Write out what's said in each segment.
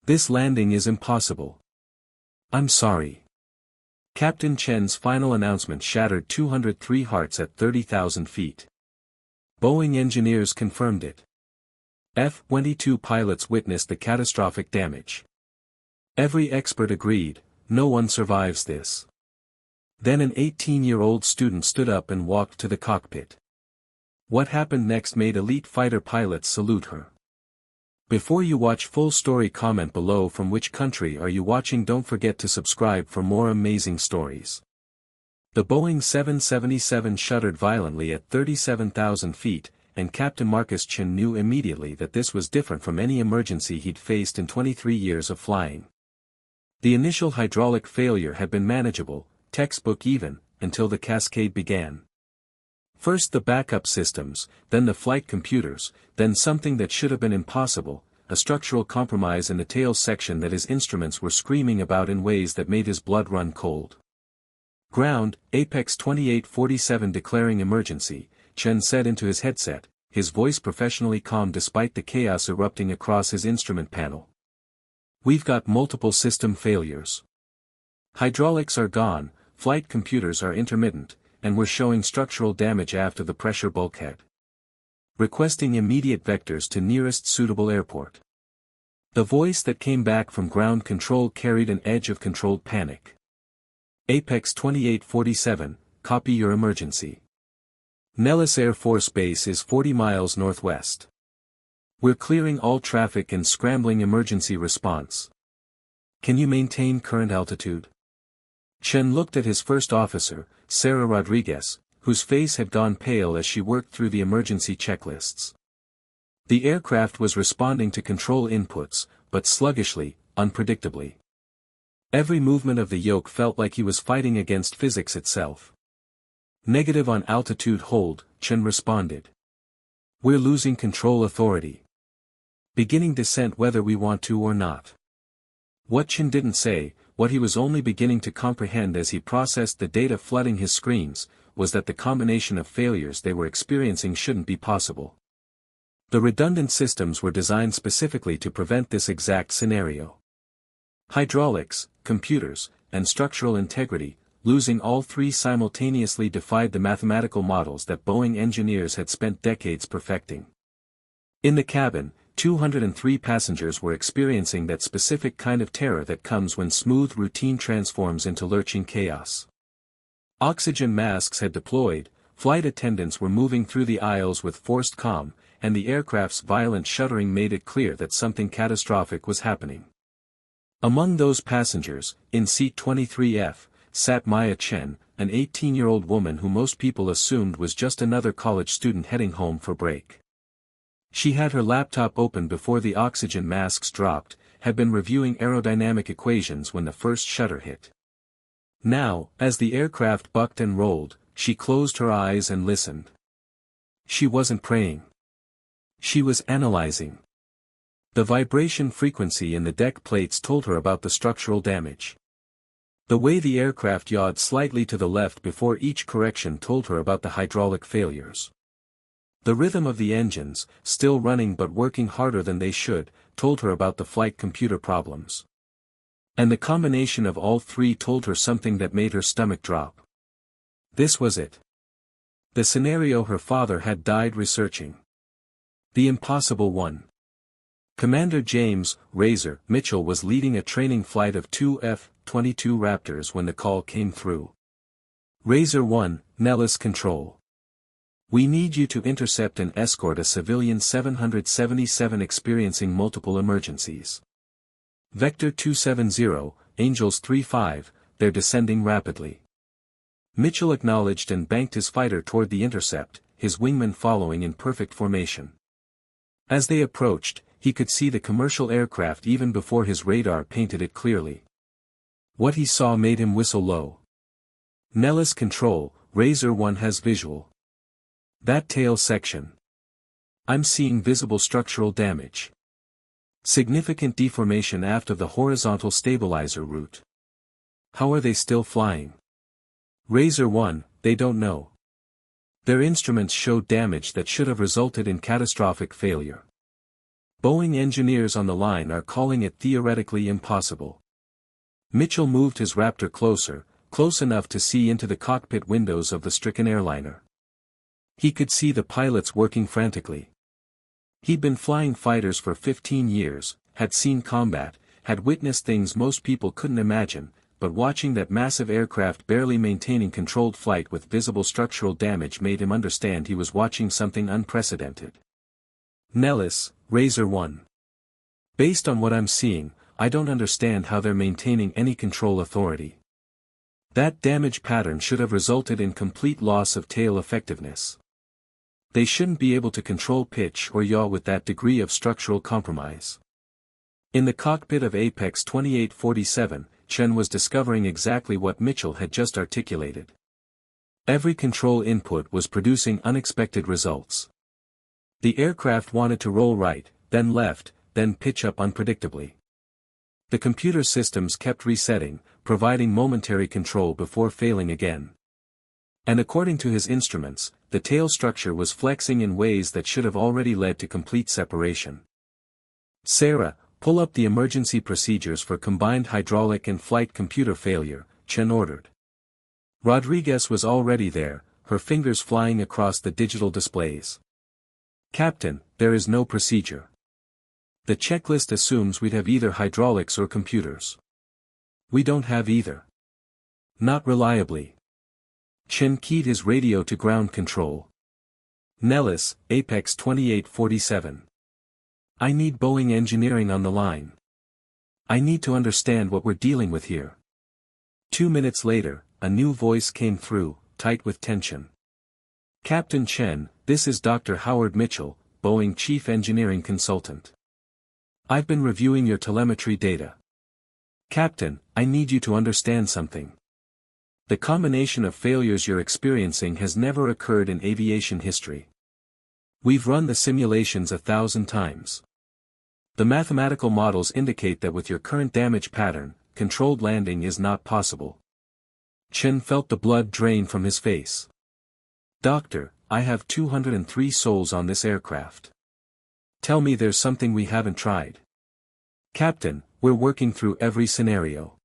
This landing is impossible. I'm sorry. Captain Chen's final announcement shattered 203 hearts at 30,000 feet. Boeing engineers confirmed it. F-22 pilots witnessed the catastrophic damage. Every expert agreed, no one survives this. Then an 18-year-old student stood up and walked to the cockpit. What happened next made elite fighter pilots salute her. Before you watch full story, comment below from which country are you watching. Don't forget to subscribe for more amazing stories. The Boeing 777 shuddered violently at 37,000 feet, and Captain Marcus Chen knew immediately that this was different from any emergency he'd faced in 23 years of flying. The initial hydraulic failure had been manageable, textbook even, until the cascade began. First the backup systems, then the flight computers, then something that should have been impossible, a structural compromise in the tail section that his instruments were screaming about in ways that made his blood run cold. Ground, Apex 2847 declaring emergency, Chen said into his headset, his voice professionally calm despite the chaos erupting across his instrument panel. We've got multiple system failures. Hydraulics are gone, flight computers are intermittent, and we're showing structural damage after the pressure bulkhead. Requesting immediate vectors to nearest suitable airport. The voice that came back from ground control carried an edge of controlled panic. Apex 2847, copy your emergency. Nellis Air Force Base is 40 miles northwest. We're clearing all traffic and scrambling emergency response. Can you maintain current altitude? Chen looked at his first officer, Sarah Rodriguez, whose face had gone pale as she worked through the emergency checklists. The aircraft was responding to control inputs, but sluggishly, unpredictably. Every movement of the yoke felt like he was fighting against physics itself. Negative on altitude hold, Chen responded. We're losing control authority. Beginning descent whether we want to or not. What Chen didn't say, what he was only beginning to comprehend as he processed the data flooding his screens, was that the combination of failures they were experiencing shouldn't be possible. The redundant systems were designed specifically to prevent this exact scenario. Hydraulics, computers, and structural integrity, losing all three simultaneously defied the mathematical models that Boeing engineers had spent decades perfecting. In the cabin, 203 passengers were experiencing that specific kind of terror that comes when smooth routine transforms into lurching chaos. Oxygen masks had deployed, flight attendants were moving through the aisles with forced calm, and the aircraft's violent shuddering made it clear that something catastrophic was happening. Among those passengers, in seat 23F, sat Maya Chen, an 18-year-old woman who most people assumed was just another college student heading home for break. She had her laptop open before the oxygen masks dropped, had been reviewing aerodynamic equations when the first shudder hit. Now, as the aircraft bucked and rolled, she closed her eyes and listened. She wasn't praying. She was analyzing. The vibration frequency in the deck plates told her about the structural damage. The way the aircraft yawed slightly to the left before each correction told her about the hydraulic failures. The rhythm of the engines, still running but working harder than they should, told her about the flight computer problems. And the combination of all three told her something that made her stomach drop. This was it. The scenario her father had died researching. The impossible one. Commander James "Razor" Mitchell was leading a training flight of two F-22 Raptors when the call came through. Razor 1, Nellis Control. We need you to intercept and escort a civilian 777 experiencing multiple emergencies. Vector 270, Angels 35, they're descending rapidly. Mitchell acknowledged and banked his fighter toward the intercept, his wingmen following in perfect formation. As they approached, he could see the commercial aircraft even before his radar painted it clearly. What he saw made him whistle low. Nellis Control, Razor 1 has visual. That tail section. I'm seeing visible structural damage. Significant deformation aft of the horizontal stabilizer route. How are they still flying? Razor 1, they don't know. Their instruments showed damage that should have resulted in catastrophic failure. Boeing engineers on the line are calling it theoretically impossible. Mitchell moved his Raptor closer, close enough to see into the cockpit windows of the stricken airliner. He could see the pilots working frantically. He'd been flying fighters for 15 years, had seen combat, had witnessed things most people couldn't imagine, but watching that massive aircraft barely maintaining controlled flight with visible structural damage made him understand he was watching something unprecedented. Nellis, Razor 1. Based on what I'm seeing, I don't understand how they're maintaining any control authority. That damage pattern should have resulted in complete loss of tail effectiveness. They shouldn't be able to control pitch or yaw with that degree of structural compromise. In the cockpit of Apex 2847, Chen was discovering exactly what Mitchell had just articulated. Every control input was producing unexpected results. The aircraft wanted to roll right, then left, then pitch up unpredictably. The computer systems kept resetting, providing momentary control before failing again. And according to his instruments, the tail structure was flexing in ways that should have already led to complete separation. Sarah, pull up the emergency procedures for combined hydraulic and flight computer failure, Chen ordered. Rodriguez was already there, her fingers flying across the digital displays. Captain, there is no procedure. The checklist assumes we'd have either hydraulics or computers. We don't have either. Not reliably. Chen keyed his radio to ground control. Nellis, Apex 2847. I need Boeing engineering on the line. I need to understand what we're dealing with here. 2 minutes later, a new voice came through, tight with tension. Captain Chen, this is Dr. Howard Mitchell, Boeing Chief Engineering Consultant. I've been reviewing your telemetry data. Captain, I need you to understand something. The combination of failures you're experiencing has never occurred in aviation history. We've run the simulations 1,000 times. The mathematical models indicate that with your current damage pattern, controlled landing is not possible. Chen felt the blood drain from his face. Doctor, I have 203 souls on this aircraft. Tell me there's something we haven't tried. Captain, we're working through every scenario.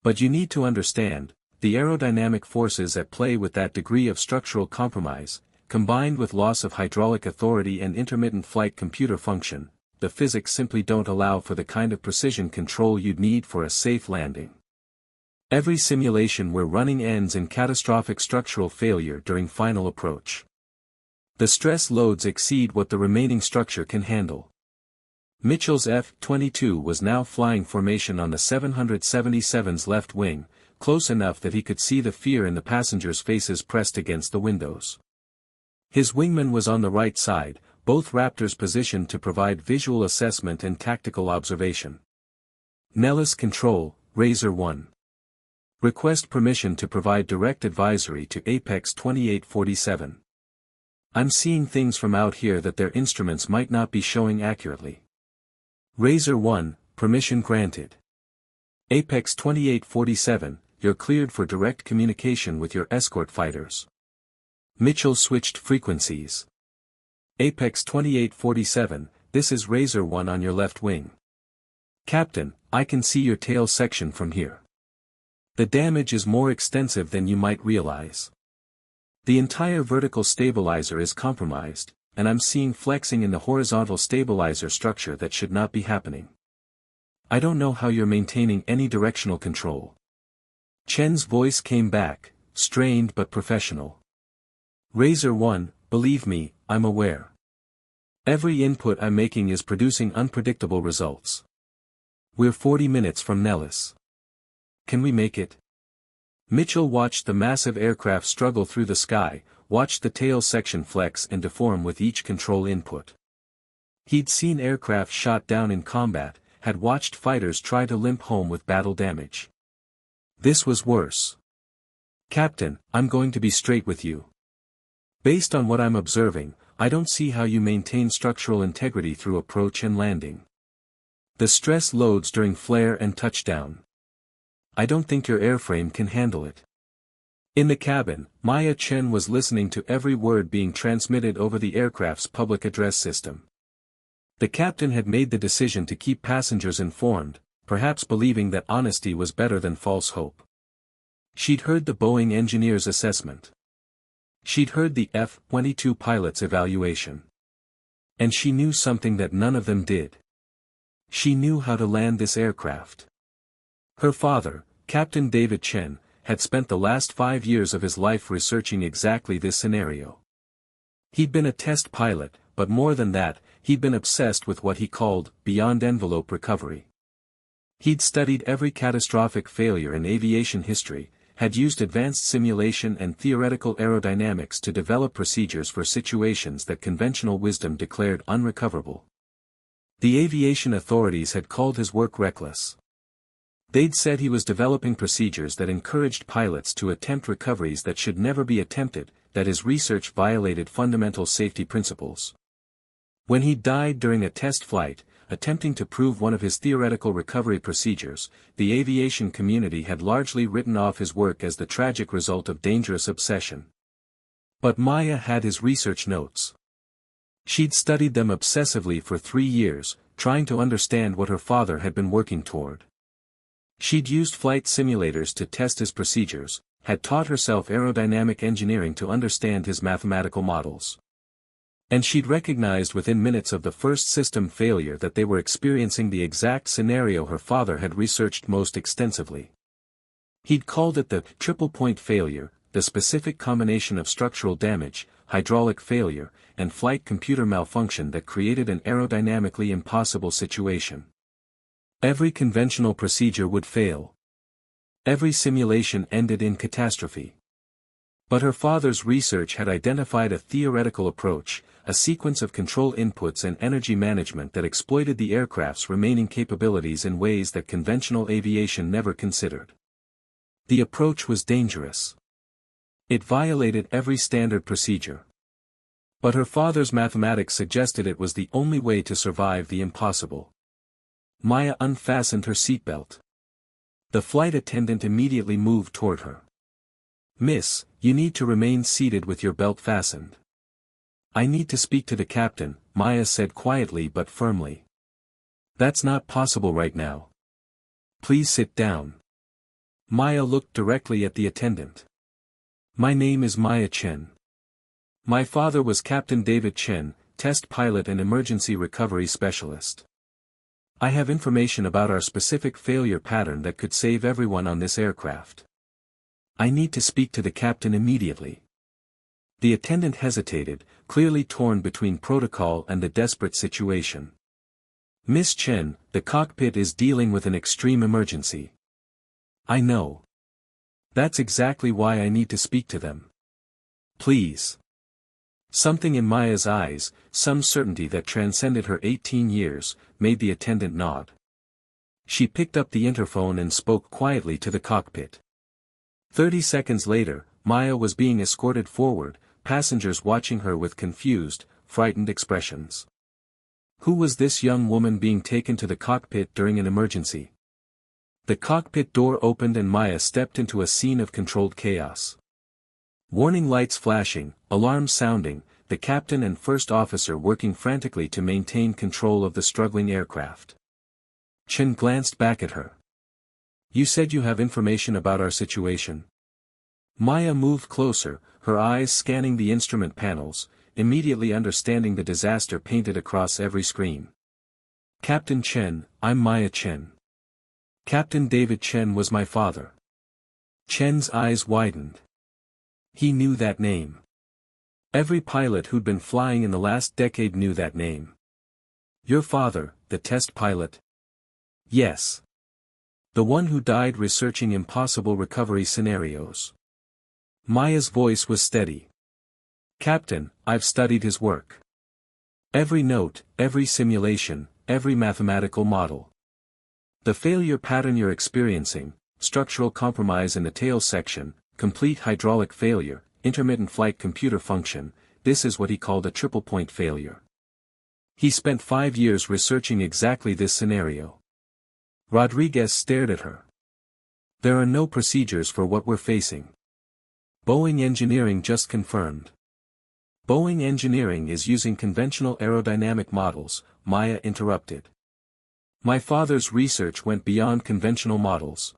But you need to understand, the aerodynamic forces at play with that degree of structural compromise, combined with loss of hydraulic authority and intermittent flight computer function, the physics simply don't allow for the kind of precision control you'd need for a safe landing. Every simulation we're running ends in catastrophic structural failure during final approach. The stress loads exceed what the remaining structure can handle. Mitchell's F-22 was now flying formation on the 777's left wing, close enough that he could see the fear in the passengers' faces pressed against the windows. His wingman was on the right side, both Raptors positioned to provide visual assessment and tactical observation. Nellis Control, Razor 1. Request permission to provide direct advisory to Apex 2847. I'm seeing things from out here that their instruments might not be showing accurately. Razor 1, permission granted. Apex 2847, you're cleared for direct communication with your escort fighters. Mitchell switched frequencies. Apex 2847, this is Razor 1 on your left wing. Captain, I can see your tail section from here. The damage is more extensive than you might realize. The entire vertical stabilizer is compromised, and I'm seeing flexing in the horizontal stabilizer structure that should not be happening. I don't know how you're maintaining any directional control. Chen's voice came back, strained but professional. Razor 1, believe me, I'm aware. Every input I'm making is producing unpredictable results. We're 40 minutes from Nellis. Can we make it? Mitchell watched the massive aircraft struggle through the sky, watched the tail section flex and deform with each control input. He'd seen aircraft shot down in combat, had watched fighters try to limp home with battle damage. This was worse. Captain, I'm going to be straight with you. Based on what I'm observing, I don't see how you maintain structural integrity through approach and landing. The stress loads during flare and touchdown. I don't think your airframe can handle it. In the cabin, Maya Chen was listening to every word being transmitted over the aircraft's public address system. The captain had made the decision to keep passengers informed, perhaps believing that honesty was better than false hope. She'd heard the Boeing engineer's assessment. She'd heard the F-22 pilot's evaluation. And she knew something that none of them did. She knew how to land this aircraft. Her father, Captain David Chen, had spent the last 5 years of his life researching exactly this scenario. He'd been a test pilot, but more than that, he'd been obsessed with what he called beyond-envelope recovery. He'd studied every catastrophic failure in aviation history, had used advanced simulation and theoretical aerodynamics to develop procedures for situations that conventional wisdom declared unrecoverable. The aviation authorities had called his work reckless. They'd said he was developing procedures that encouraged pilots to attempt recoveries that should never be attempted, that his research violated fundamental safety principles. When he died during a test flight, attempting to prove one of his theoretical recovery procedures, the aviation community had largely written off his work as the tragic result of dangerous obsession. But Maya had his research notes. She'd studied them obsessively for 3 years, trying to understand what her father had been working toward. She'd used flight simulators to test his procedures, had taught herself aerodynamic engineering to understand his mathematical models. And she'd recognized within minutes of the first system failure that they were experiencing the exact scenario her father had researched most extensively. He'd called it the triple-point failure, the specific combination of structural damage, hydraulic failure, and flight computer malfunction that created an aerodynamically impossible situation. Every conventional procedure would fail. Every simulation ended in catastrophe. But her father's research had identified a theoretical approach, a sequence of control inputs and energy management that exploited the aircraft's remaining capabilities in ways that conventional aviation never considered. The approach was dangerous. It violated every standard procedure. But her father's mathematics suggested it was the only way to survive the impossible. Maya unfastened her seatbelt. The flight attendant immediately moved toward her. "Miss, you need to remain seated with your belt fastened." "I need to speak to the captain," Maya said quietly but firmly. "That's not possible right now. Please sit down." Maya looked directly at the attendant. "My name is Maya Chen. My father was Captain David Chen, test pilot and emergency recovery specialist. I have information about our specific failure pattern that could save everyone on this aircraft. I need to speak to the captain immediately." The attendant hesitated, clearly torn between protocol and the desperate situation. "Miss Chen, the cockpit is dealing with an extreme emergency." "I know. That's exactly why I need to speak to them. Please." Something in Maya's eyes, some certainty that transcended her 18 years, made the attendant nod. She picked up the interphone and spoke quietly to the cockpit. 30 seconds later, Maya was being escorted forward, passengers watching her with confused, frightened expressions. Who was this young woman being taken to the cockpit during an emergency? The cockpit door opened and Maya stepped into a scene of controlled chaos. Warning lights flashing, alarms sounding, the captain and first officer working frantically to maintain control of the struggling aircraft. Chen glanced back at her. "You said you have information about our situation." Maya moved closer, her eyes scanning the instrument panels, immediately understanding the disaster painted across every screen. "Captain Chen, I'm Maya Chen. Captain David Chen was my father." Chen's eyes widened. He knew that name. Every pilot who'd been flying in the last decade knew that name. "Your father, the test pilot?" "Yes. The one who died researching impossible recovery scenarios." Maya's voice was steady. "Captain, I've studied his work. Every note, every simulation, every mathematical model. The failure pattern you're experiencing, structural compromise in the tail section, complete hydraulic failure, intermittent flight computer function, this is what he called a triple-point failure. He spent 5 years researching exactly this scenario." Rodriguez stared at her. "There are no procedures for what we're facing. Boeing Engineering just confirmed. Boeing Engineering is using conventional aerodynamic models, Maya interrupted. My father's research went beyond conventional models.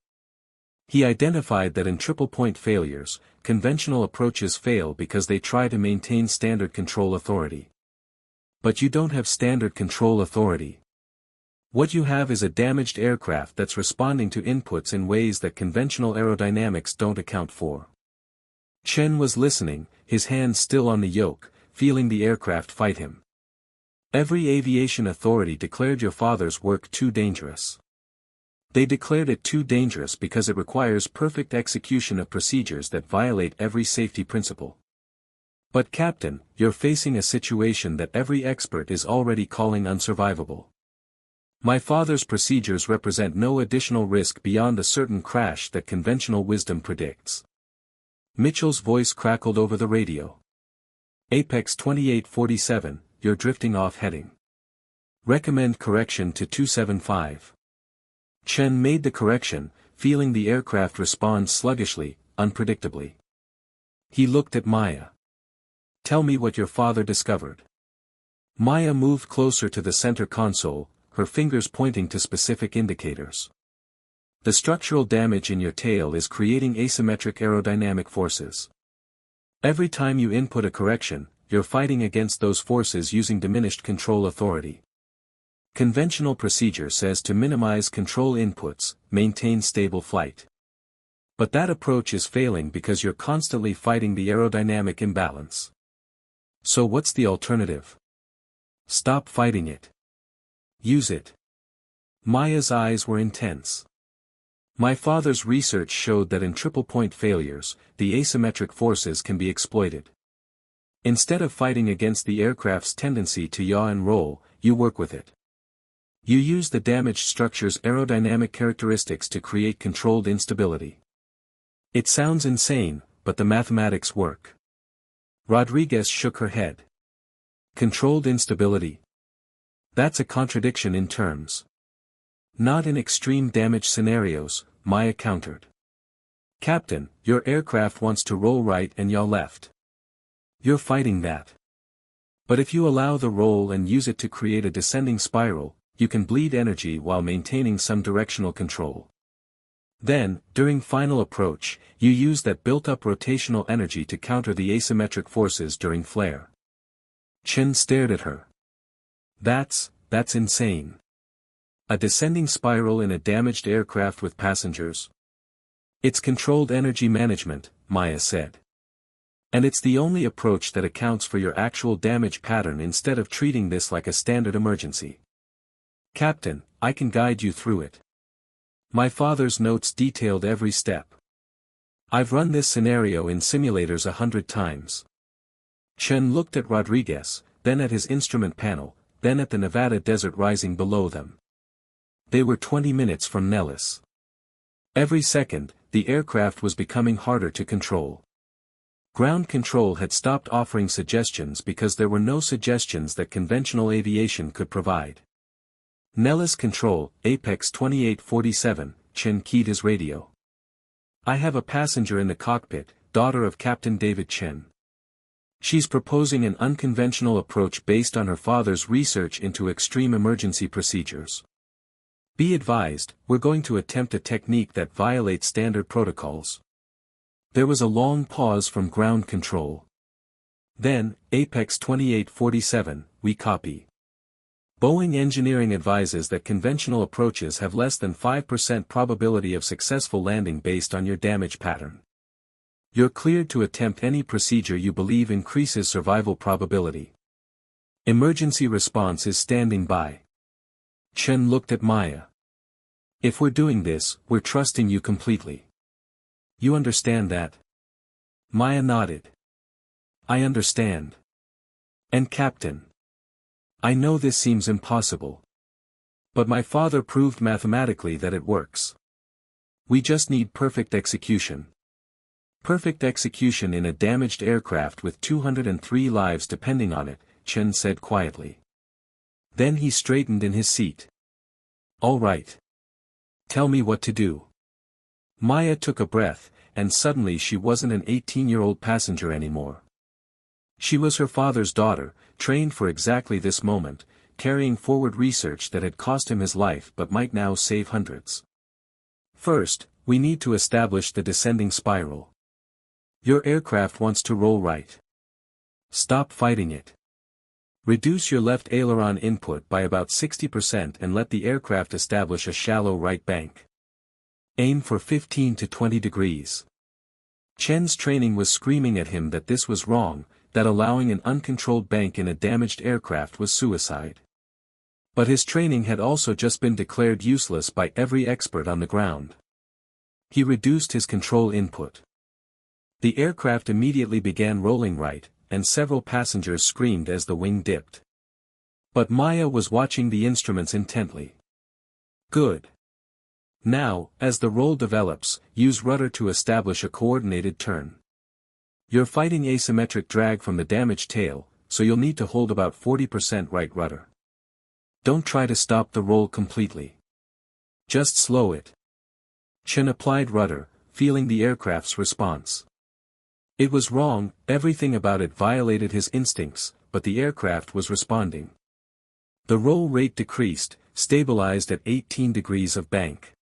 He identified that in triple-point failures, conventional approaches fail because they try to maintain standard control authority. But you don't have standard control authority. What you have is a damaged aircraft that's responding to inputs in ways that conventional aerodynamics don't account for. Chen was listening, his hands still on the yoke, feeling the aircraft fight him. Every aviation authority declared your father's work too dangerous. They declared it too dangerous because it requires perfect execution of procedures that violate every safety principle. But Captain, you're facing a situation that every expert is already calling unsurvivable. My father's procedures represent no additional risk beyond a certain crash that conventional wisdom predicts. Mitchell's voice crackled over the radio. Apex 2847, you're drifting off heading. Recommend correction to 275. Chen made the correction, feeling the aircraft respond sluggishly, unpredictably. He looked at Maya. Tell me what your father discovered. Maya moved closer to the center console, her fingers pointing to specific indicators. The structural damage in your tail is creating asymmetric aerodynamic forces. Every time you input a correction, you're fighting against those forces using diminished control authority. Conventional procedure says to minimize control inputs, maintain stable flight. But that approach is failing because you're constantly fighting the aerodynamic imbalance. So what's the alternative? Stop fighting it. Use it. Maya's eyes were intense. My father's research showed that in triple-point failures, the asymmetric forces can be exploited. Instead of fighting against the aircraft's tendency to yaw and roll, you work with it. You use the damaged structure's aerodynamic characteristics to create controlled instability. It sounds insane, but the mathematics work. Rodriguez shook her head. Controlled instability? That's a contradiction in terms. Not in extreme damage scenarios, Maya countered. Captain, your aircraft wants to roll right and yaw left. You're fighting that. But if you allow the roll and use it to create a descending spiral, you can bleed energy while maintaining some directional control. Then, during final approach, you use that built-up rotational energy to counter the asymmetric forces during flare. Chen stared at her. That's insane. A descending spiral in a damaged aircraft with passengers? It's controlled energy management, Maya said. And it's the only approach that accounts for your actual damage pattern instead of treating this like a standard emergency. Captain, I can guide you through it. My father's notes detailed every step. I've run this scenario in simulators 100 times. Chen looked at Rodriguez, then at his instrument panel, then at the Nevada desert rising below them. They were 20 minutes from Nellis. Every second, the aircraft was becoming harder to control. Ground control had stopped offering suggestions because there were no suggestions that conventional aviation could provide. Nellis control, Apex 2847, Chen keyed his radio. I have a passenger in the cockpit, daughter of Captain David Chen. She's proposing an unconventional approach based on her father's research into extreme emergency procedures. Be advised, we're going to attempt a technique that violates standard protocols. There was a long pause from ground control. Then, Apex 2847, we copy. Boeing Engineering advises that conventional approaches have less than 5% probability of successful landing based on your damage pattern. You're cleared to attempt any procedure you believe increases survival probability. Emergency response is standing by. Chen looked at Maya. If we're doing this, we're trusting you completely. You understand that? Maya nodded. I understand. And Captain. I know this seems impossible. But my father proved mathematically that it works. We just need perfect execution. Perfect execution in a damaged aircraft with 203 lives depending on it, Chen said quietly. Then he straightened in his seat. All right. Tell me what to do. Maya took a breath, and suddenly she wasn't an 18-year-old passenger anymore. She was her father's daughter, trained for exactly this moment, carrying forward research that had cost him his life but might now save hundreds. First, we need to establish the descending spiral. Your aircraft wants to roll right. Stop fighting it. Reduce your left aileron input by about 60% and let the aircraft establish a shallow right bank. Aim for 15 to 20 degrees. Chen's training was screaming at him that this was wrong, that allowing an uncontrolled bank in a damaged aircraft was suicide. But his training had also just been declared useless by every expert on the ground. He reduced his control input. The aircraft immediately began rolling right, and several passengers screamed as the wing dipped. But Maya was watching the instruments intently. Good. Now, as the roll develops, use rudder to establish a coordinated turn. You're fighting asymmetric drag from the damaged tail, so you'll need to hold about 40% right rudder. Don't try to stop the roll completely. Just slow it. Chen applied rudder, feeling the aircraft's response. It was wrong, everything about it violated his instincts, but the aircraft was responding. The roll rate decreased, stabilized at 18 degrees of bank.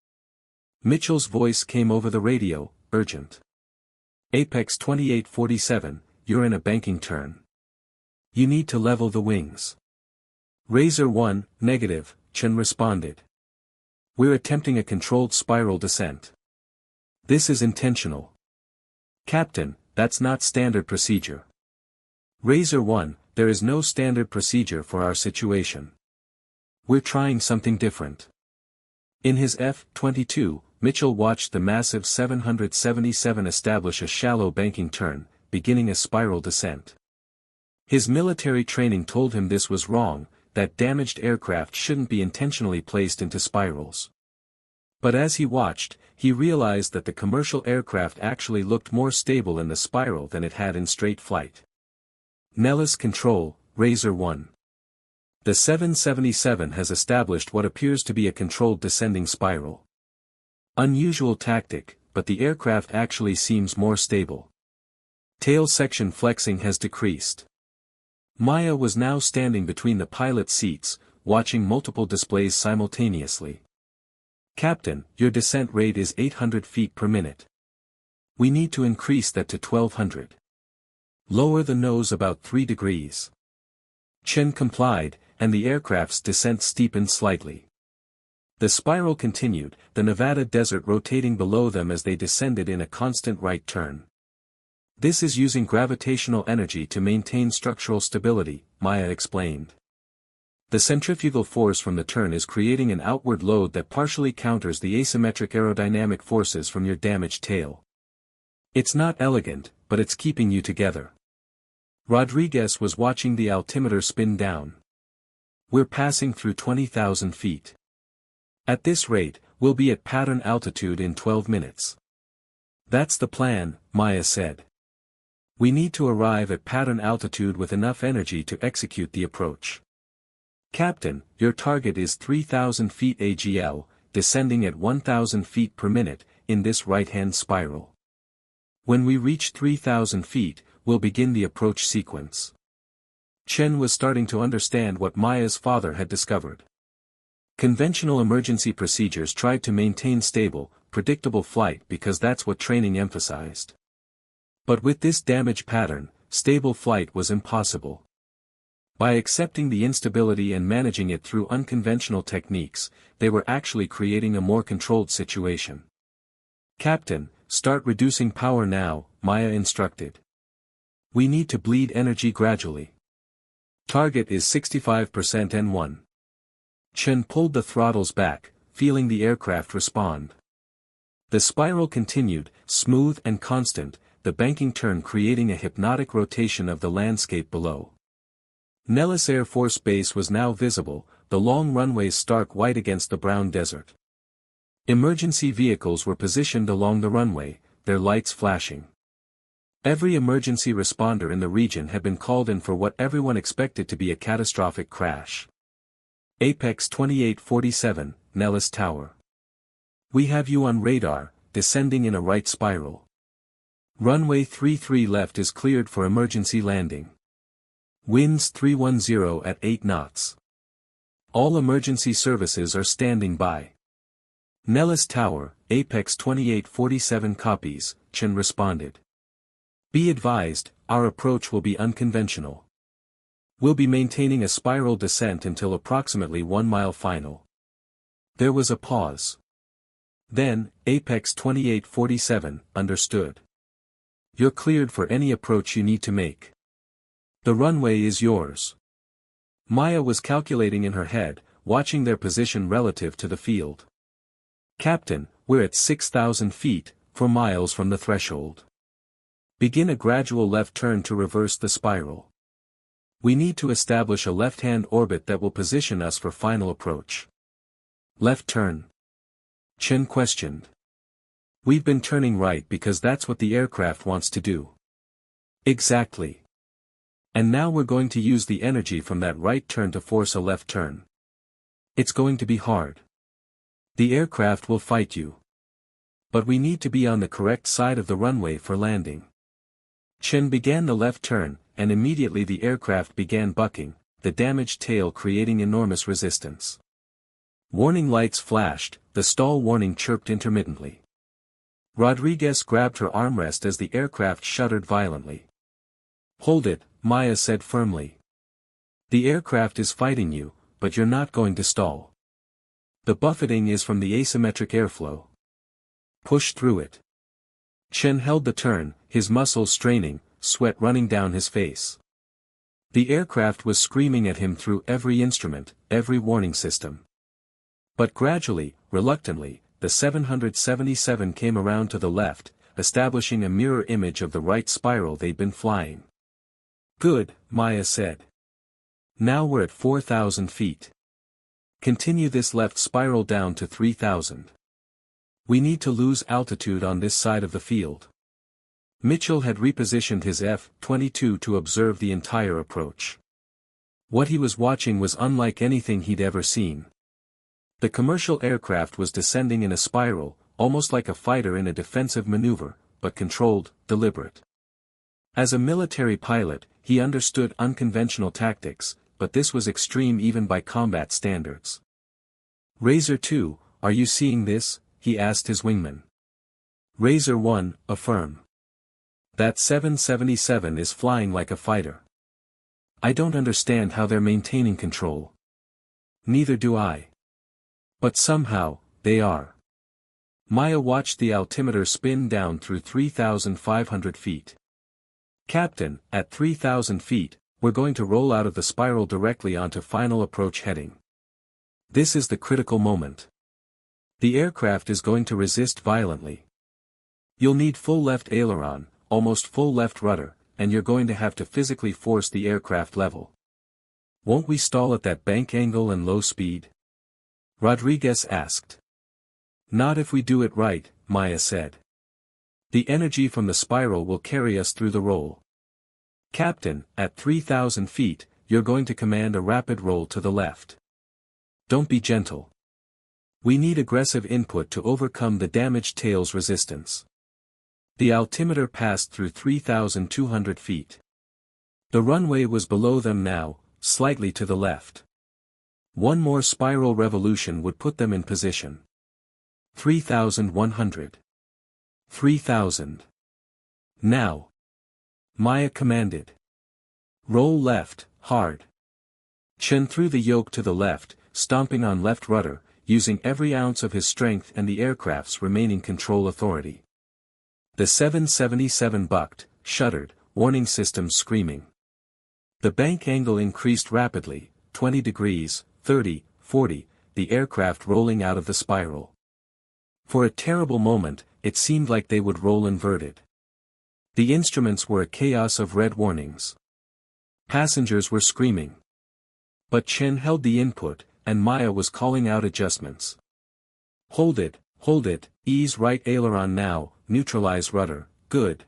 Mitchell's voice came over the radio, urgent. Apex 2847, you're in a banking turn. You need to level the wings. Razor 1, negative, Chen responded. We're attempting a controlled spiral descent. This is intentional. Captain, that's not standard procedure. Razor 1, there is no standard procedure for our situation. We're trying something different. In his F-22, Mitchell watched the massive 777 establish a shallow banking turn, beginning a spiral descent. His military training told him this was wrong, that damaged aircraft shouldn't be intentionally placed into spirals. But as he watched, he realized that the commercial aircraft actually looked more stable in the spiral than it had in straight flight. Nellis control, Razor 1. The 777 has established what appears to be a controlled descending spiral. Unusual tactic, but the aircraft actually seems more stable. Tail section flexing has decreased. Maya was now standing between the pilot's seats, watching multiple displays simultaneously. Captain, your descent rate is 800 feet per minute. We need to increase that to 1200. Lower the nose about 3 degrees. Chen complied, and the aircraft's descent steepened slightly. The spiral continued, the Nevada desert rotating below them as they descended in a constant right turn. This is using gravitational energy to maintain structural stability, Maya explained. The centrifugal force from the turn is creating an outward load that partially counters the asymmetric aerodynamic forces from your damaged tail. It's not elegant, but it's keeping you together. Rodriguez was watching the altimeter spin down. We're passing through 20,000 feet. At this rate, we'll be at pattern altitude in 12 minutes. That's the plan, Maya said. We need to arrive at pattern altitude with enough energy to execute the approach. Captain, your target is 3,000 feet AGL, descending at 1,000 feet per minute, in this right-hand spiral. When we reach 3,000 feet, we'll begin the approach sequence. Chen was starting to understand what Maya's father had discovered. Conventional emergency procedures tried to maintain stable, predictable flight because that's what training emphasized. But with this damage pattern, stable flight was impossible. By accepting the instability and managing it through unconventional techniques, they were actually creating a more controlled situation. Captain, start reducing power now, Maya instructed. We need to bleed energy gradually. Target is 65% N1. Chen pulled the throttles back, feeling the aircraft respond. The spiral continued, smooth and constant, the banking turn creating a hypnotic rotation of the landscape below. Nellis Air Force Base was now visible, the long runways stark white against the brown desert. Emergency vehicles were positioned along the runway, their lights flashing. Every emergency responder in the region had been called in for what everyone expected to be a catastrophic crash. Apex 2847, Nellis Tower. We have you on radar, descending in a right spiral. Runway 33 left is cleared for emergency landing. Winds 310 at 8 knots. All emergency services are standing by. Nellis Tower, Apex 2847 copies, Chen responded. Be advised, our approach will be unconventional. We'll be maintaining a spiral descent until approximately 1 mile final. There was a pause. Then, Apex 2847, understood. You're cleared for any approach you need to make. The runway is yours. Maya was calculating in her head, watching their position relative to the field. Captain, we're at 6,000 feet, 4 miles from the threshold. Begin a gradual left turn to reverse the spiral. We need to establish a left-hand orbit that will position us for final approach. Left turn? Chen questioned. We've been turning right because that's what the aircraft wants to do. Exactly. And now we're going to use the energy from that right turn to force a left turn. It's going to be hard. The aircraft will fight you. But we need to be on the correct side of the runway for landing. Chen began the left turn, and immediately the aircraft began bucking, the damaged tail creating enormous resistance. Warning lights flashed, the stall warning chirped intermittently. Rodriguez grabbed her armrest as the aircraft shuddered violently. Hold it, Maya said firmly. The aircraft is fighting you, but you're not going to stall. The buffeting is from the asymmetric airflow. Push through it. Chen held the turn, his muscles straining, sweat running down his face. The aircraft was screaming at him through every instrument, every warning system. But gradually, reluctantly, the 777 came around to the left, establishing a mirror image of the right spiral they'd been flying. Good, Maya said. Now we're at 4,000 feet. Continue this left spiral down to 3,000. We need to lose altitude on this side of the field. Mitchell had repositioned his F-22 to observe the entire approach. What he was watching was unlike anything he'd ever seen. The commercial aircraft was descending in a spiral, almost like a fighter in a defensive maneuver, but controlled, deliberate. As a military pilot, he understood unconventional tactics, but this was extreme even by combat standards. Razor 2, are you seeing this? He asked his wingman. Razor 1, affirm. That 777 is flying like a fighter. I don't understand how they're maintaining control. Neither do I. But somehow, they are. Maya watched the altimeter spin down through 3,500 feet. Captain, at 3,000 feet, we're going to roll out of the spiral directly onto final approach heading. This is the critical moment. The aircraft is going to resist violently. You'll need full left aileron, almost full left rudder, and you're going to have to physically force the aircraft level. Won't we stall at that bank angle and low speed? Rodriguez asked. Not if we do it right, Maya said. The energy from the spiral will carry us through the roll. Captain, at 3,000 feet, you're going to command a rapid roll to the left. Don't be gentle. We need aggressive input to overcome the damaged tail's resistance. The altimeter passed through 3,200 feet. The runway was below them now, slightly to the left. One more spiral revolution would put them in position. 3,100. 3,000. Now. Maya commanded. Roll left, hard. Chen threw the yoke to the left, stomping on left rudder, using every ounce of his strength and the aircraft's remaining control authority. The 777 bucked, shuddered, warning systems screaming. The bank angle increased rapidly, 20 degrees, 30, 40, the aircraft rolling out of the spiral. For a terrible moment, it seemed like they would roll inverted. The instruments were a chaos of red warnings. Passengers were screaming. But Chen held the input, and Maya was calling out adjustments. Hold it, ease right aileron now, neutralize rudder, good.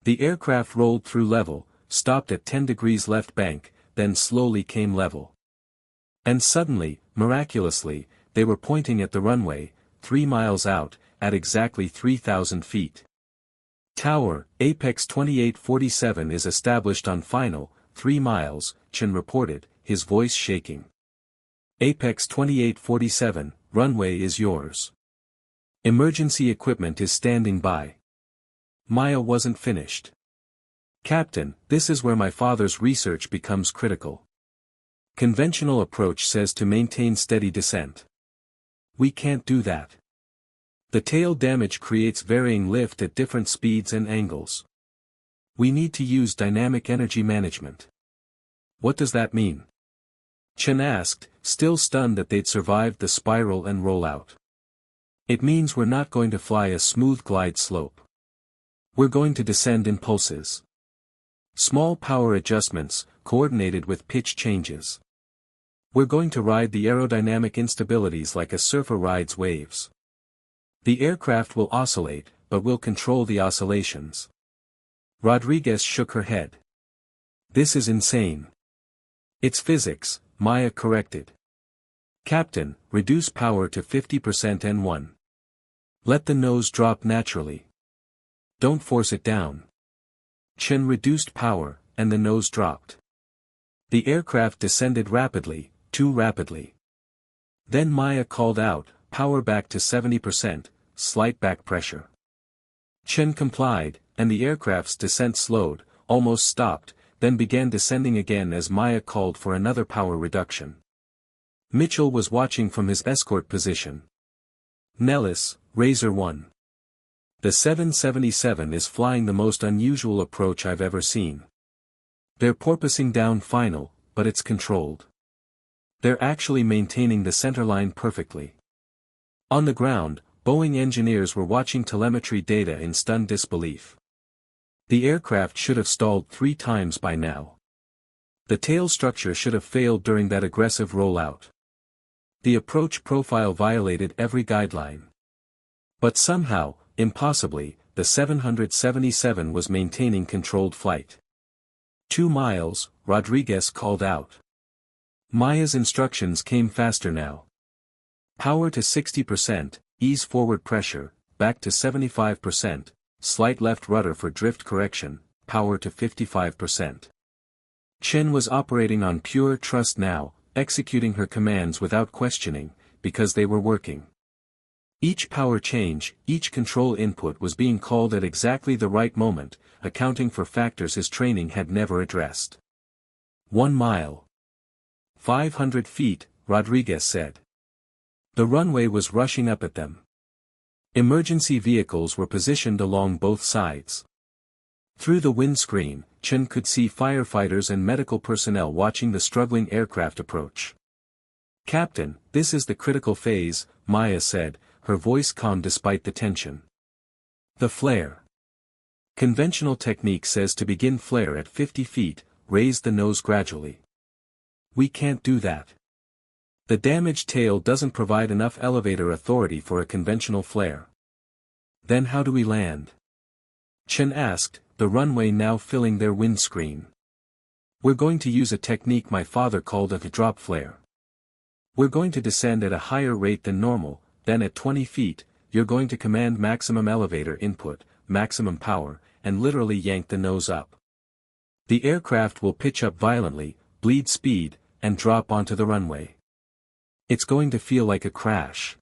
The aircraft rolled through level, stopped at 10 degrees left bank, then slowly came level. And suddenly, miraculously, they were pointing at the runway, 3 miles out, at exactly 3,000 feet. Tower, Apex 2847 is established on final, 3 miles, Chen reported, his voice shaking. Apex 2847, runway is yours. Emergency equipment is standing by. Maya wasn't finished. Captain, this is where my father's research becomes critical. Conventional approach says to maintain steady descent. We can't do that. The tail damage creates varying lift at different speeds and angles. We need to use dynamic energy management. What does that mean? Chen asked, still stunned that they'd survived the spiral and rollout. It means we're not going to fly a smooth glide slope. We're going to descend in pulses. Small power adjustments, coordinated with pitch changes. We're going to ride the aerodynamic instabilities like a surfer rides waves. The aircraft will oscillate, but we'll control the oscillations. Rodriguez shook her head. This is insane. It's physics, Maya corrected. Captain, reduce power to 50% N1. Let the nose drop naturally. Don't force it down. Chen reduced power, and the nose dropped. The aircraft descended rapidly, too rapidly. Then Maya called out, power back to 70%, slight back pressure. Chen complied, and the aircraft's descent slowed, almost stopped, then began descending again as Maya called for another power reduction. Mitchell was watching from his escort position. Nellis, Razor 1. The 777 is flying the most unusual approach I've ever seen. They're porpoising down final, but it's controlled. They're actually maintaining the centerline perfectly. On the ground, Boeing engineers were watching telemetry data in stunned disbelief. The aircraft should have stalled 3 times by now. The tail structure should have failed during that aggressive rollout. The approach profile violated every guideline. But somehow, impossibly, the 777 was maintaining controlled flight. 2 miles, Rodriguez called out. Maya's instructions came faster now. Power to 60%, ease forward pressure, back to 75%, slight left rudder for drift correction, power to 55%. Chen was operating on pure trust now, executing her commands without questioning, because they were working. Each power change, each control input was being called at exactly the right moment, accounting for factors his training had never addressed. 1 mile. 500 feet, Rodriguez said. The runway was rushing up at them. Emergency vehicles were positioned along both sides. Through the windscreen, Chen could see firefighters and medical personnel watching the struggling aircraft approach. Captain, this is the critical phase, Maya said, her voice calm despite the tension. The flare. Conventional technique says to begin flare at 50 feet, raise the nose gradually. We can't do that. The damaged tail doesn't provide enough elevator authority for a conventional flare. Then how do we land? Chen asked, the runway now filling their windscreen. We're going to use a technique my father called a drop flare. We're going to descend at a higher rate than normal, then at 20 feet, you're going to command maximum elevator input, maximum power, and literally yank the nose up. The aircraft will pitch up violently, bleed speed, and drop onto the runway. It's going to feel like a crash.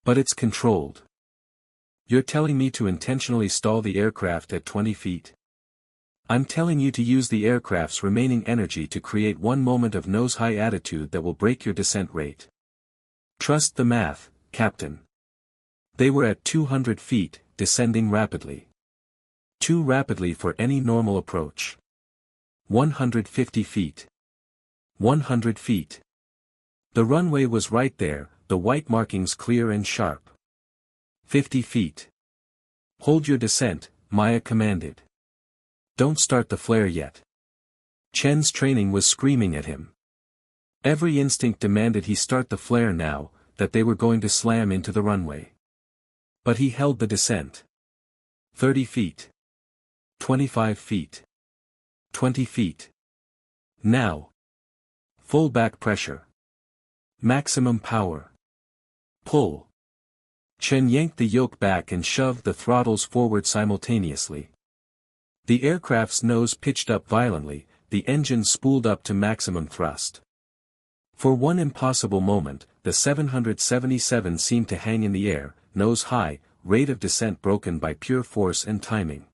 But it's controlled. You're telling me to intentionally stall the aircraft at 20 feet? I'm telling you to use the aircraft's remaining energy to create one moment of nose-high attitude that will break your descent rate. Trust the math, Captain. They were at 200 feet, descending rapidly. Too rapidly for any normal approach. 150 feet. 100 feet. The runway was right there, the white markings clear and sharp. 50 feet. Hold your descent, Maya commanded. Don't start the flare yet. Chen's training was screaming at him. Every instinct demanded he start the flare now, that they were going to slam into the runway. But he held the descent. 30 feet. 25 feet. 20 feet. Now. Full back pressure. Maximum power. Pull. Chen yanked the yoke back and shoved the throttles forward simultaneously. The aircraft's nose pitched up violently, the engine spooled up to maximum thrust. For one impossible moment, the 777 seemed to hang in the air, nose high, rate of descent broken by pure force and timing.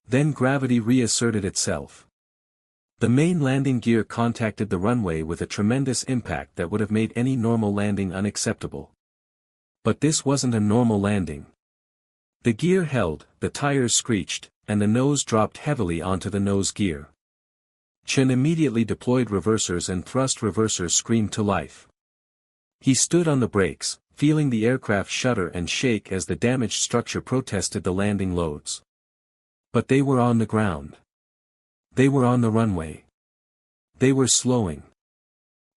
Then gravity reasserted itself. The main landing gear contacted the runway with a tremendous impact that would have made any normal landing unacceptable. But this wasn't a normal landing. The gear held, the tires screeched, and the nose dropped heavily onto the nose gear. Chen immediately deployed reversers and thrust reversers screamed to life. He stood on the brakes, feeling the aircraft shudder and shake as the damaged structure protested the landing loads. But they were on the ground. They were on the runway. They were slowing.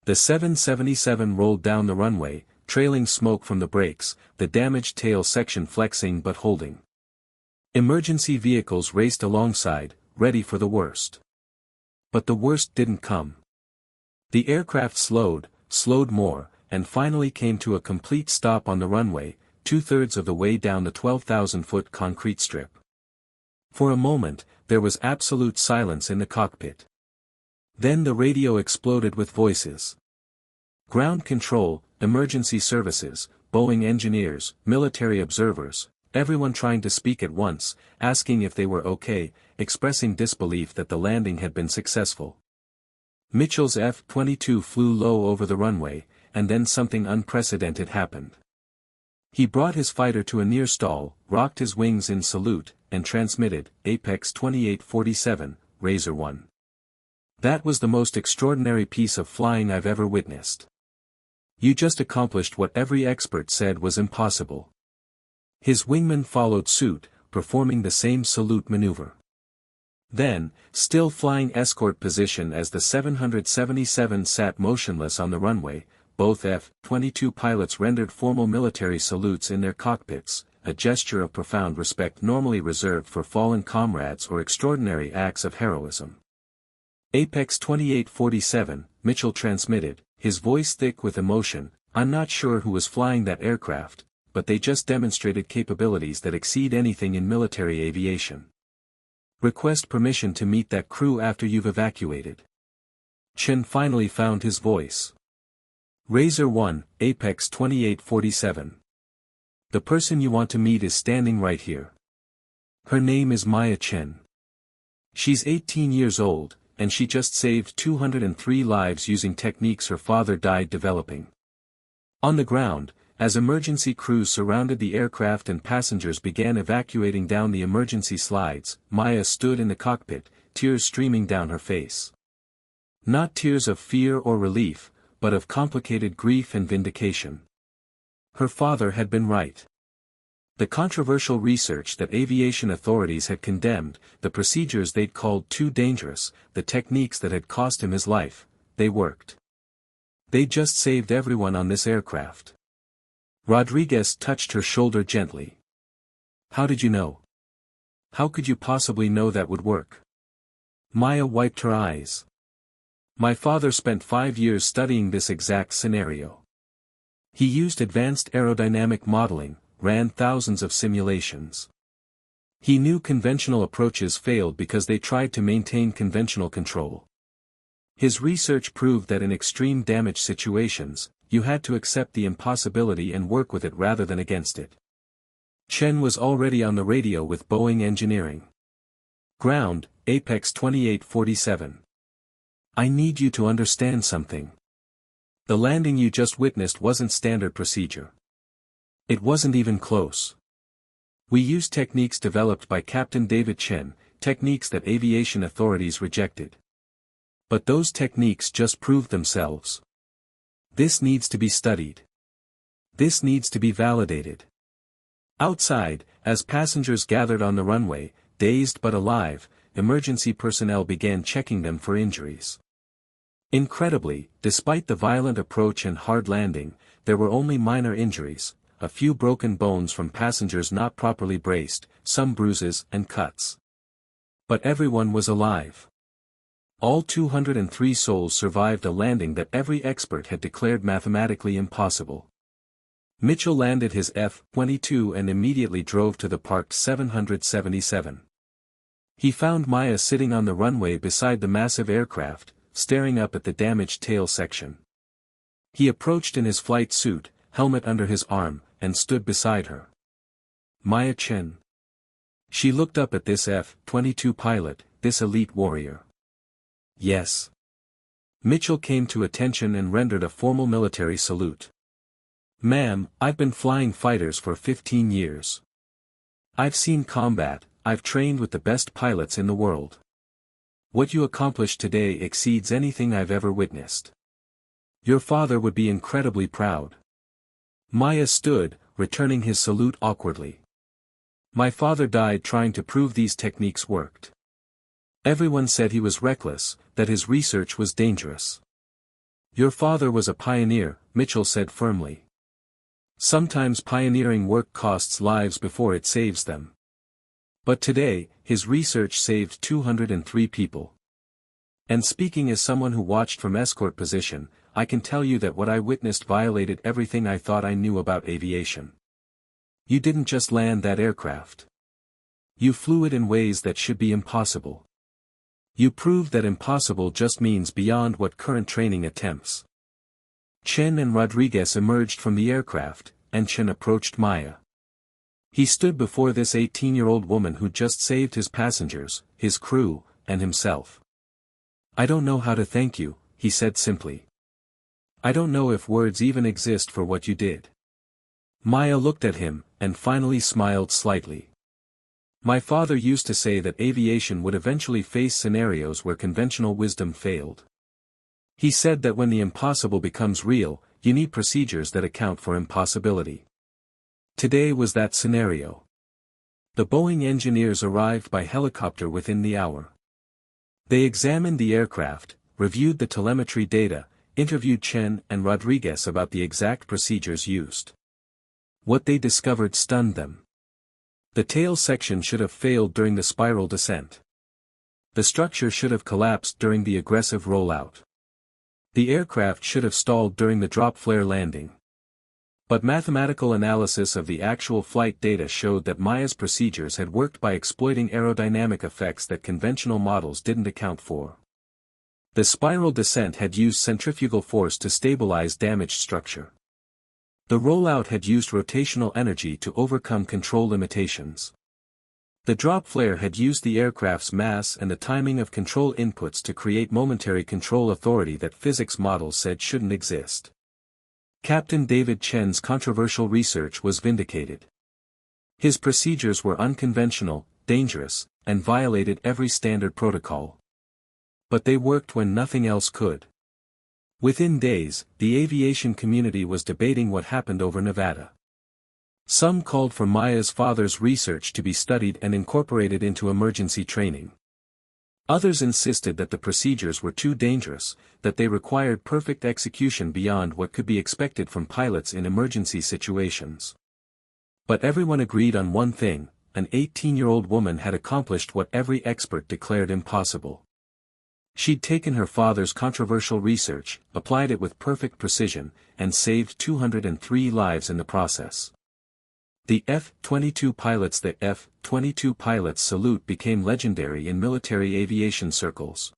The 777 rolled down the runway, trailing smoke from the brakes, the damaged tail section flexing but holding. Emergency vehicles raced alongside, ready for the worst. But the worst didn't come. The aircraft slowed more, and finally came to a complete stop on the runway, 2/3 of the way down the 12,000-foot concrete strip. For a moment, there was absolute silence in the cockpit. Then the radio exploded with voices. Ground control, emergency services, Boeing engineers, military observers, everyone trying to speak at once, asking if they were okay, expressing disbelief that the landing had been successful. Mitchell's F-22 flew low over the runway, and then something unprecedented happened. He brought his fighter to a near stall, rocked his wings in salute, and transmitted, Apex 2847, Razor 1. That was the most extraordinary piece of flying I've ever witnessed. You just accomplished what every expert said was impossible. His wingman followed suit, performing the same salute maneuver. Then, still flying escort position as the 777 sat motionless on the runway, both F-22 pilots rendered formal military salutes in their cockpits, a gesture of profound respect normally reserved for fallen comrades or extraordinary acts of heroism. Apex 2847, Mitchell transmitted, his voice thick with emotion, "I'm not sure who was flying that aircraft, but they just demonstrated capabilities that exceed anything in military aviation. Request permission to meet that crew after you've evacuated." Chen finally found his voice. Razor 1, Apex 2847. The person you want to meet is standing right here. Her name is Maya Chen. She's 18 years old, and she just saved 203 lives using techniques her father died developing. On the ground, as emergency crews surrounded the aircraft and passengers began evacuating down the emergency slides, Maya stood in the cockpit, tears streaming down her face. Not tears of fear or relief, but of complicated grief and vindication. Her father had been right. The controversial research that aviation authorities had condemned, the procedures they'd called too dangerous, the techniques that had cost him his life, they worked. They just saved everyone on this aircraft. Rodriguez touched her shoulder gently. "How did you know? How could you possibly know that would work?" Maya wiped her eyes. "My father spent 5 years studying this exact scenario. He used advanced aerodynamic modeling, ran thousands of simulations. He knew conventional approaches failed because they tried to maintain conventional control. His research proved that in extreme damage situations, you had to accept the impossibility and work with it rather than against it." Chen was already on the radio with Boeing engineering. "Ground, Apex 2847. I need you to understand something. The landing you just witnessed wasn't standard procedure. It wasn't even close. We used techniques developed by Captain David Chen, techniques that aviation authorities rejected. But those techniques just proved themselves. This needs to be studied. This needs to be validated." Outside, as passengers gathered on the runway, dazed but alive, emergency personnel began checking them for injuries. Incredibly, despite the violent approach and hard landing, there were only minor injuries, a few broken bones from passengers not properly braced, some bruises and cuts. But everyone was alive. All 203 souls survived a landing that every expert had declared mathematically impossible. Mitchell landed his F-22 and immediately drove to the parked 777. He found Maya sitting on the runway beside the massive aircraft, staring up at the damaged tail section. He approached in his flight suit, helmet under his arm, and stood beside her. Maya Chen. She looked up at this F-22 pilot, this elite warrior. Yes. Mitchell came to attention and rendered a formal military salute. Ma'am, I've been flying fighters for 15 years. I've seen combat, I've trained with the best pilots in the world. What you accomplished today exceeds anything I've ever witnessed. Your father would be incredibly proud. Maya stood, returning his salute awkwardly. My father died trying to prove these techniques worked. Everyone said he was reckless, that his research was dangerous. Your father was a pioneer, Mitchell said firmly. Sometimes pioneering work costs lives before it saves them. But today, his research saved 203 people. And speaking as someone who watched from escort position, I can tell you that what I witnessed violated everything I thought I knew about aviation. You didn't just land that aircraft. You flew it in ways that should be impossible. You proved that impossible just means beyond what current training attempts. Chen and Rodriguez emerged from the aircraft, and Chen approached Maya. He stood before this 18-year-old woman who just saved his passengers, his crew, and himself. I don't know how to thank you, he said simply. I don't know if words even exist for what you did. Maya looked at him, and finally smiled slightly. My father used to say that aviation would eventually face scenarios where conventional wisdom failed. He said that when the impossible becomes real, you need procedures that account for impossibility. Today was that scenario. The Boeing engineers arrived by helicopter within the hour. They examined the aircraft, reviewed the telemetry data, interviewed Chen and Rodriguez about the exact procedures used. What they discovered stunned them. The tail section should have failed during the spiral descent. The structure should have collapsed during the aggressive rollout. The aircraft should have stalled during the drop flare landing. But mathematical analysis of the actual flight data showed that Maya's procedures had worked by exploiting aerodynamic effects that conventional models didn't account for. The spiral descent had used centrifugal force to stabilize damaged structure. The rollout had used rotational energy to overcome control limitations. The drop flare had used the aircraft's mass and the timing of control inputs to create momentary control authority that physics models said shouldn't exist. Captain David Chen's controversial research was vindicated. His procedures were unconventional, dangerous, and violated every standard protocol. But they worked when nothing else could. Within days, the aviation community was debating what happened over Nevada. Some called for Maya's father's research to be studied and incorporated into emergency training. Others insisted that the procedures were too dangerous, that they required perfect execution beyond what could be expected from pilots in emergency situations. But everyone agreed on one thing: an 18-year-old woman had accomplished what every expert declared impossible. She'd taken her father's controversial research, applied it with perfect precision, and saved 203 lives in the process. The F-22 pilots salute became legendary in military aviation circles.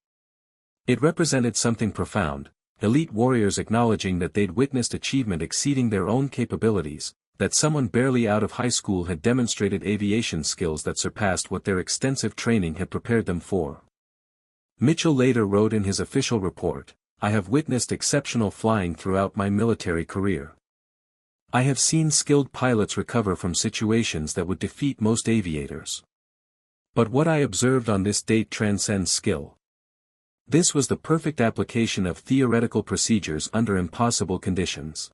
It represented something profound, elite warriors acknowledging that they'd witnessed achievement exceeding their own capabilities, that someone barely out of high school had demonstrated aviation skills that surpassed what their extensive training had prepared them for. Mitchell later wrote in his official report, "I have witnessed exceptional flying throughout my military career. I have seen skilled pilots recover from situations that would defeat most aviators. But what I observed on this date transcends skill. This was the perfect application of theoretical procedures under impossible conditions."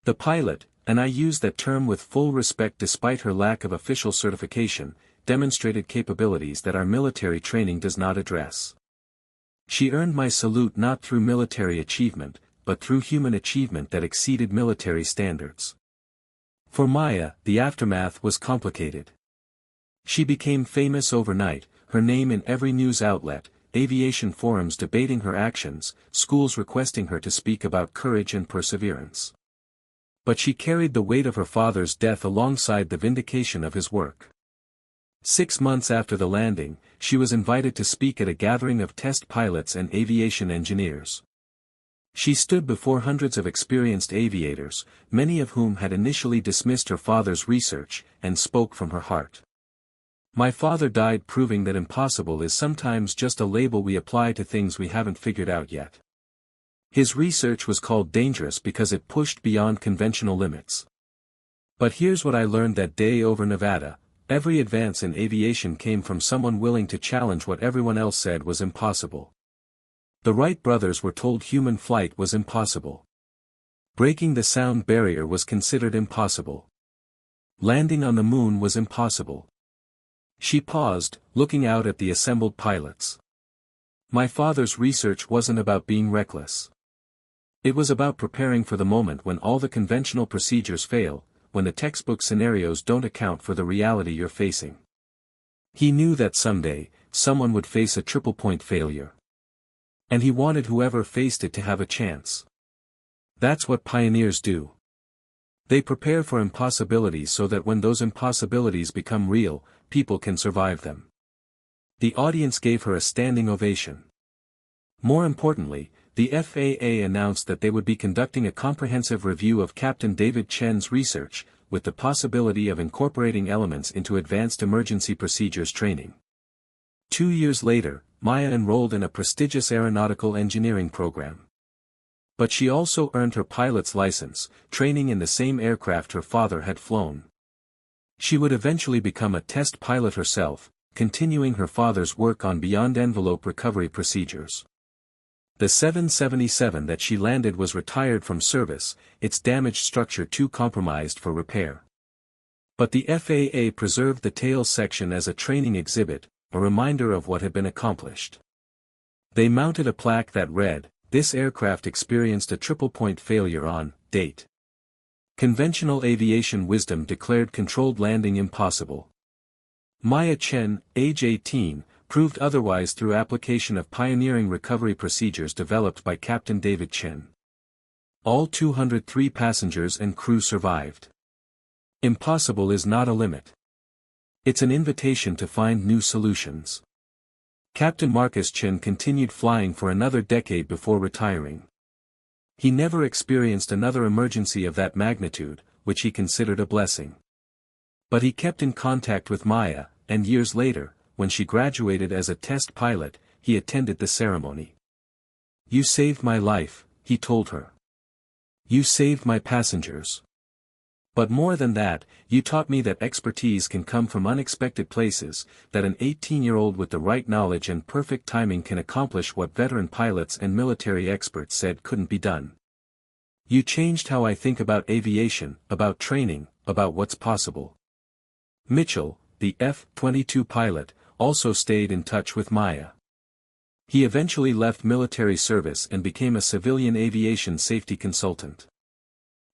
The pilot, and I use that term with full respect despite her lack of official certification, demonstrated capabilities that our military training does not address. She earned my salute not through military achievement, but through human achievement that exceeded military standards. For Maya, the aftermath was complicated. She became famous overnight, her name in every news outlet, aviation forums debating her actions, schools requesting her to speak about courage and perseverance. But she carried the weight of her father's death alongside the vindication of his work. 6 months after the landing, she was invited to speak at a gathering of test pilots and aviation engineers. She stood before hundreds of experienced aviators, many of whom had initially dismissed her father's research, and spoke from her heart. My father died proving that impossible is sometimes just a label we apply to things we haven't figured out yet. His research was called dangerous because it pushed beyond conventional limits. But here's what I learned that day over Nevada: every advance in aviation came from someone willing to challenge what everyone else said was impossible. The Wright brothers were told human flight was impossible. Breaking the sound barrier was considered impossible. Landing on the moon was impossible. She paused, looking out at the assembled pilots. My father's research wasn't about being reckless. It was about preparing for the moment when all the conventional procedures fail, when the textbook scenarios don't account for the reality you're facing. He knew that someday, someone would face a triple-point failure. And he wanted whoever faced it to have a chance. That's what pioneers do. They prepare for impossibilities so that when those impossibilities become real, people can survive them. The audience gave her a standing ovation. More importantly, the FAA announced that they would be conducting a comprehensive review of Captain David Chen's research, with the possibility of incorporating elements into advanced emergency procedures training. 2 years later, Maya enrolled in a prestigious aeronautical engineering program. But she also earned her pilot's license, training in the same aircraft her father had flown. She would eventually become a test pilot herself, continuing her father's work on beyond-envelope recovery procedures. The 777 that she landed was retired from service, its damaged structure too compromised for repair. But the FAA preserved the tail section as a training exhibit, a reminder of what had been accomplished. They mounted a plaque that read, "This aircraft experienced a triple-point failure on date." Conventional aviation wisdom declared controlled landing impossible. Maya Chen, age 18, proved otherwise through application of pioneering recovery procedures developed by Captain David Chen. All 203 passengers and crew survived. Impossible is not a limit. It's an invitation to find new solutions. Captain Marcus Chen continued flying for another decade before retiring. He never experienced another emergency of that magnitude, which he considered a blessing. But he kept in contact with Maya, and years later, when she graduated as a test pilot, he attended the ceremony. "You saved my life," he told her. "You saved my passengers. But more than that, you taught me that expertise can come from unexpected places, that an 18-year-old with the right knowledge and perfect timing can accomplish what veteran pilots and military experts said couldn't be done. You changed how I think about aviation, about training, about what's possible." Mitchell, the F-22 pilot, also stayed in touch with Maya. He eventually left military service and became a civilian aviation safety consultant.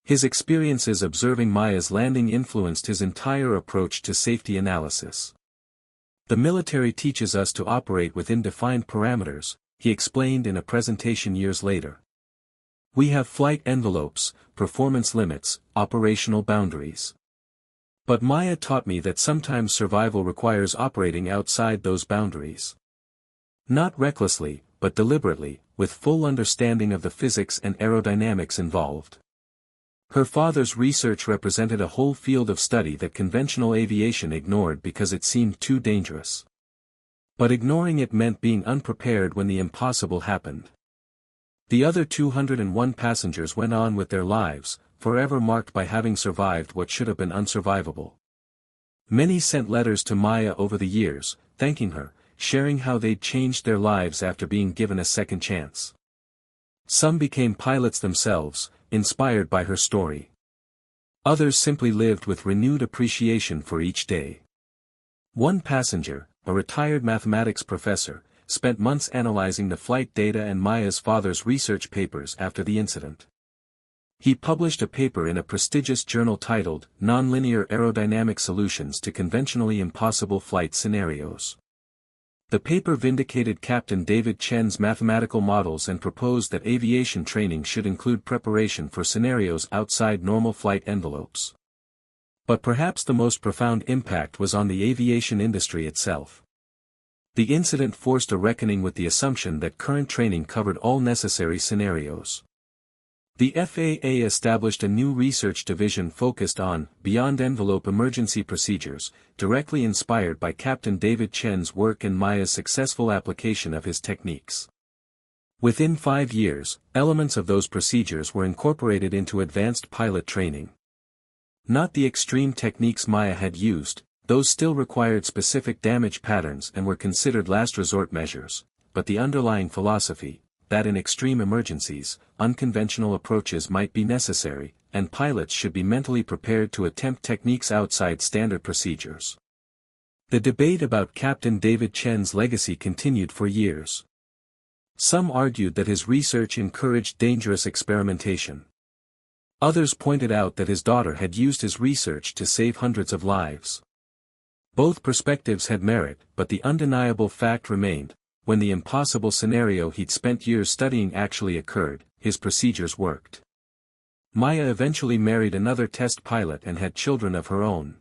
His experiences observing Maya's landing influenced his entire approach to safety analysis. "The military teaches us to operate within defined parameters," he explained in a presentation years later. "We have flight envelopes, performance limits, operational boundaries. But Maya taught me that sometimes survival requires operating outside those boundaries. Not recklessly, but deliberately, with full understanding of the physics and aerodynamics involved." Her father's research represented a whole field of study that conventional aviation ignored because it seemed too dangerous. But ignoring it meant being unprepared when the impossible happened. The other 201 passengers went on with their lives, forever marked by having survived what should have been unsurvivable. Many sent letters to Maya over the years, thanking her, sharing how they'd changed their lives after being given a second chance. Some became pilots themselves, inspired by her story. Others simply lived with renewed appreciation for each day. One passenger, a retired mathematics professor, spent months analyzing the flight data and Maya's father's research papers after the incident. He published a paper in a prestigious journal titled "Nonlinear Aerodynamic Solutions to Conventionally Impossible Flight Scenarios." The paper vindicated Captain David Chen's mathematical models and proposed that aviation training should include preparation for scenarios outside normal flight envelopes. But perhaps the most profound impact was on the aviation industry itself. The incident forced a reckoning with the assumption that current training covered all necessary scenarios. The FAA established a new research division focused on beyond-envelope emergency procedures, directly inspired by Captain David Chen's work and Maya's successful application of his techniques. Within 5 years, elements of those procedures were incorporated into advanced pilot training. Not the extreme techniques Maya had used, those still required specific damage patterns and were considered last resort measures, but the underlying philosophy, that in extreme emergencies, unconventional approaches might be necessary, and pilots should be mentally prepared to attempt techniques outside standard procedures. The debate about Captain David Chen's legacy continued for years. Some argued that his research encouraged dangerous experimentation. Others pointed out that his daughter had used his research to save hundreds of lives. Both perspectives had merit, but the undeniable fact remained: when the impossible scenario he'd spent years studying actually occurred, his procedures worked. Maya eventually married another test pilot and had children of her own.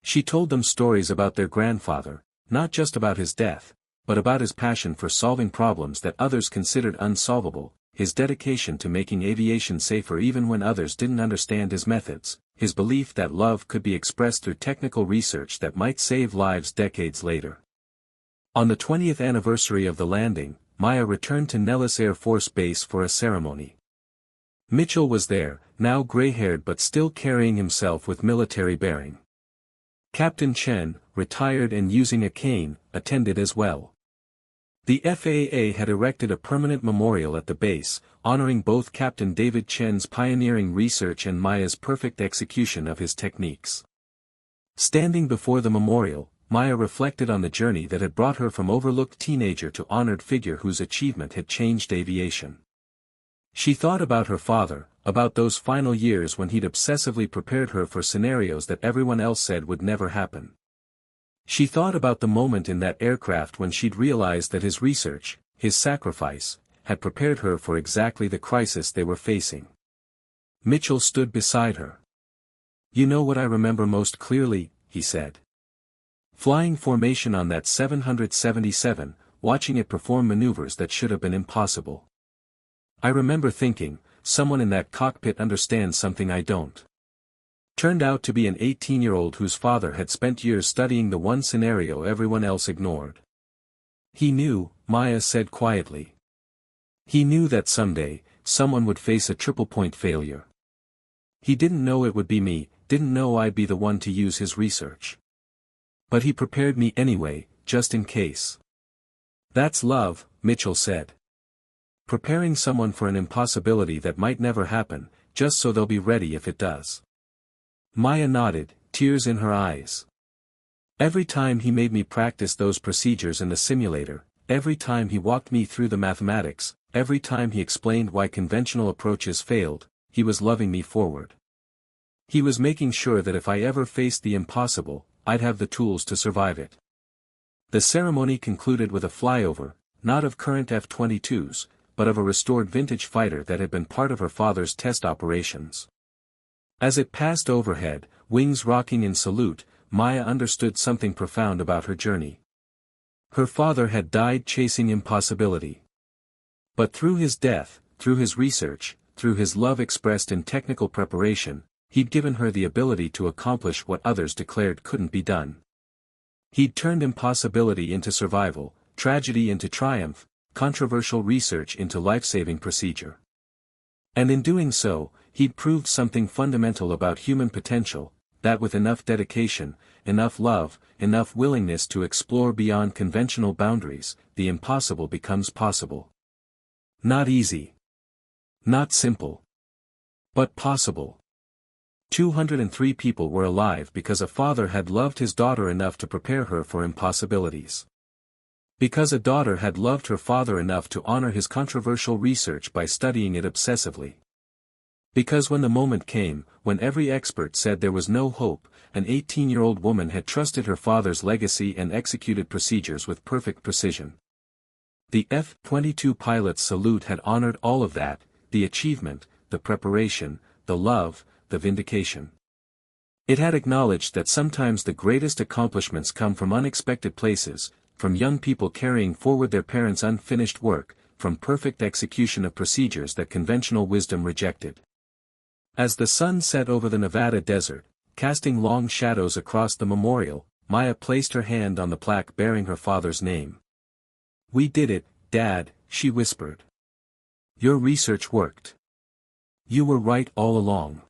She told them stories about their grandfather, not just about his death, but about his passion for solving problems that others considered unsolvable, his dedication to making aviation safer even when others didn't understand his methods, his belief that love could be expressed through technical research that might save lives decades later. On the 20th anniversary of the landing, Maya returned to Nellis Air Force Base for a ceremony. Mitchell was there, now gray-haired but still carrying himself with military bearing. Captain Chen, retired and using a cane, attended as well. The FAA had erected a permanent memorial at the base, honoring both Captain David Chen's pioneering research and Maya's perfect execution of his techniques. Standing before the memorial, Maya reflected on the journey that had brought her from overlooked teenager to honored figure whose achievement had changed aviation. She thought about her father, about those final years when he'd obsessively prepared her for scenarios that everyone else said would never happen. She thought about the moment in that aircraft when she'd realized that his research, his sacrifice, had prepared her for exactly the crisis they were facing. Mitchell stood beside her. "You know what I remember most clearly," he said. "Flying formation on that 777, watching it perform maneuvers that should have been impossible. I remember thinking, someone in that cockpit understands something I don't." Turned out to be an 18-year-old whose father had spent years studying the one scenario everyone else ignored. He knew, Maya said quietly. He knew that someday, someone would face a triple-point failure. He didn't know it would be me, didn't know I'd be the one to use his research. But he prepared me anyway, just in case. That's love, Mitchell said. Preparing someone for an impossibility that might never happen, just so they'll be ready if it does. Maya nodded, tears in her eyes. Every time he made me practice those procedures in the simulator, every time he walked me through the mathematics, every time he explained why conventional approaches failed, he was loving me forward. He was making sure that if I ever faced the impossible, I'd have the tools to survive it. The ceremony concluded with a flyover, not of current F-22s, but of a restored vintage fighter that had been part of her father's test operations. As it passed overhead, wings rocking in salute, Maya understood something profound about her journey. Her father had died chasing impossibility. But through his death, through his research, through his love expressed in technical preparation, he'd given her the ability to accomplish what others declared couldn't be done. He'd turned impossibility into survival, tragedy into triumph, controversial research into life-saving procedure. And in doing so, he'd proved something fundamental about human potential, that with enough dedication, enough love, enough willingness to explore beyond conventional boundaries, the impossible becomes possible. Not easy. Not simple. But possible. 203 people were alive because a father had loved his daughter enough to prepare her for impossibilities. Because a daughter had loved her father enough to honor his controversial research by studying it obsessively. Because when the moment came, when every expert said there was no hope, an 18-year-old woman had trusted her father's legacy and executed procedures with perfect precision. The F-22 pilot's salute had honored all of that, the achievement, the preparation, the love, the vindication. It had acknowledged that sometimes the greatest accomplishments come from unexpected places, from young people carrying forward their parents' unfinished work, from perfect execution of procedures that conventional wisdom rejected. As the sun set over the Nevada desert, casting long shadows across the memorial, Maya placed her hand on the plaque bearing her father's name. "We did it, Dad," she whispered. "Your research worked. You were right all along."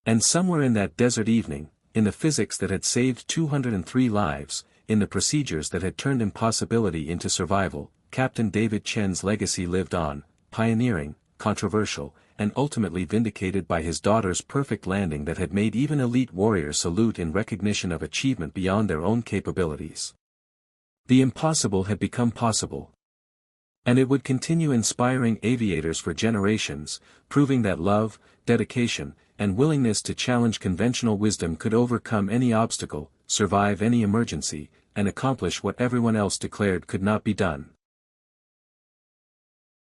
And somewhere in that desert evening, in the physics that had saved 203 lives, in the procedures that had turned impossibility into survival, Captain David Chen's legacy lived on, pioneering, controversial, and ultimately vindicated by his daughter's perfect landing that had made even elite warriors salute in recognition of achievement beyond their own capabilities. The impossible had become possible. And it would continue inspiring aviators for generations, proving that love, dedication, and willingness to challenge conventional wisdom could overcome any obstacle, survive any emergency, and accomplish what everyone else declared could not be done.